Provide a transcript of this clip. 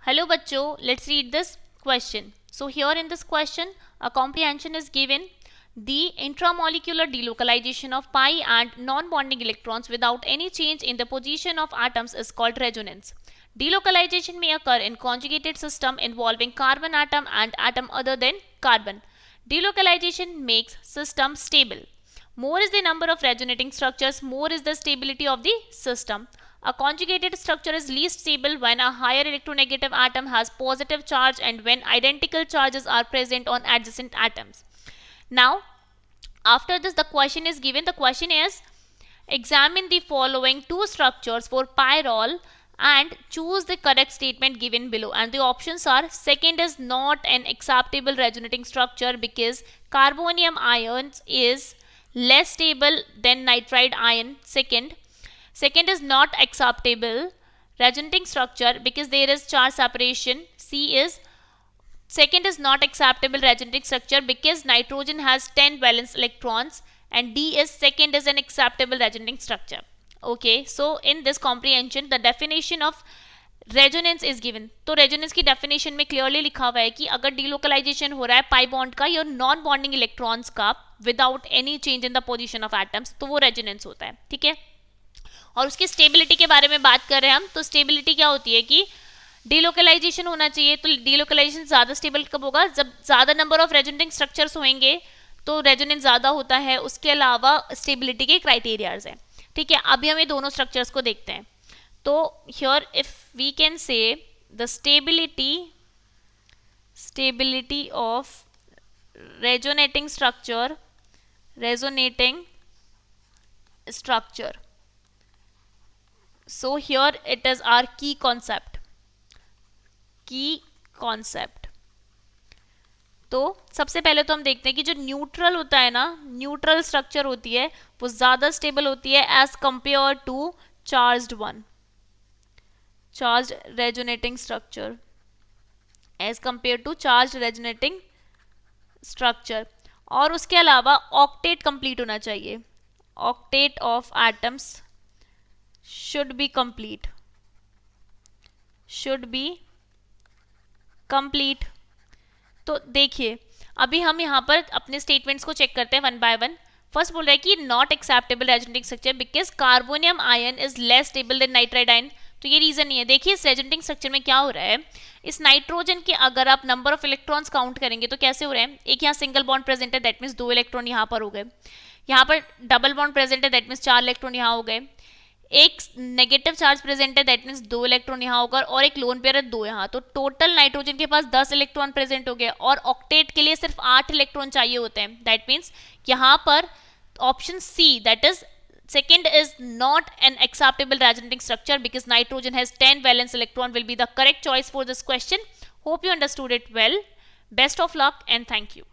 Hello bachcho, let's read this question. So here in this question, a comprehension is given. The intramolecular delocalization of pi and non-bonding electrons without any change in the position of atoms is called resonance. Delocalization may occur in conjugated system involving carbon atom and atom other than carbon. Delocalization makes system stable. More is the number of resonating structures, more is the stability of the system. A conjugated structure is least stable when a higher electronegative atom has positive charge and when identical charges are present on adjacent atoms. Now, after this, the question is given. The question is, examine the following two structures for pyrrole and choose the correct statement given below. And the options are: second is not an acceptable resonating structure because carbonium ions is less stable than nitride ion. Second is not acceptable resonating structure because there is charge separation. Second is not acceptable resonating structure because nitrogen has 10 valence electrons. And D is second is an acceptable resonating structure. Okay, so in this comprehension the definition of resonance is given. तो resonance की definition में clearly लिखा हुआ है कि अगर delocalisation हो रहा है पाई बॉन्ड का या नॉन बॉन्डिंग इलेक्ट्रॉन्स का without any change in the position of atoms, तो वो रेजोनेंस होता है. ठीक है. और उसकी स्टेबिलिटी के बारे में बात कर रहे हैं हम. तो स्टेबिलिटी क्या होती है कि डीलोकलाइजेशन होना चाहिए. तो डीलोकलाइजेशन ज़्यादा स्टेबल कब होगा? जब ज़्यादा नंबर ऑफ रेजोनेटिंग स्ट्रक्चर्स होंगे तो रेजोनेंस ज़्यादा होता है. उसके अलावा स्टेबिलिटी के क्राइटेरियाज हैं. ठीक है. अभी हम ये दोनों स्ट्रक्चर्स को देखते हैं. तो here if we can say the stability of resonating structure, so here it is our key concept. तो सबसे पहले तो हम देखते हैं कि जो न्यूट्रल होता है ना, न्यूट्रल स्ट्रक्चर होती है वो ज़्यादा स्टेबल होती है as compare to charged one, charged resonating structure, as compared to charged resonating structure. और उसके अलावा ऑक्टेट कंप्लीट होना चाहिए. Octet of atoms should be complete. तो देखिए अभी हम यहाँ पर अपने स्टेटमेंट्स को चेक करते हैं वन बाय वन. फर्स्ट बोल रहा है कि not acceptable resonating structure because carbonium ion is less stable then nitride ion. तो ये रीजन नहीं है. देखिए इस रेजोनेटिंग स्ट्रक्चर में क्या हो रहा है, इस नाइट्रोजन के अगर आप नंबर ऑफ इलेक्ट्रॉन्स काउंट करेंगे तो कैसे हो रहे हैं, एक यहाँ सिंगल बॉन्ड प्रेजेंट है दैट मीन्स 2 इलेक्ट्रॉन यहाँ पर हो गए, यहाँ पर डबल बॉन्ड प्रेजेंट है दैट मीन्स 4 इलेक्ट्रॉन यहाँ हो गए, एक नेगेटिव चार्ज प्रेजेंट है दैट मीन्स 2 इलेक्ट्रॉन यहाँ होकर, और एक लोन पेयर है 2 यहाँ. तो टोटल नाइट्रोजन के पास 10 इलेक्ट्रॉन प्रेजेंट हो गए और ऑक्टेट के लिए सिर्फ 8 इलेक्ट्रॉन चाहिए होते हैं. दैट मीन्स यहाँ पर option see that is second is not an acceptable resonating structure because nitrogen has 10 valence electron will be the correct choice for this question. Hope you understood it well. Best of luck and thank you.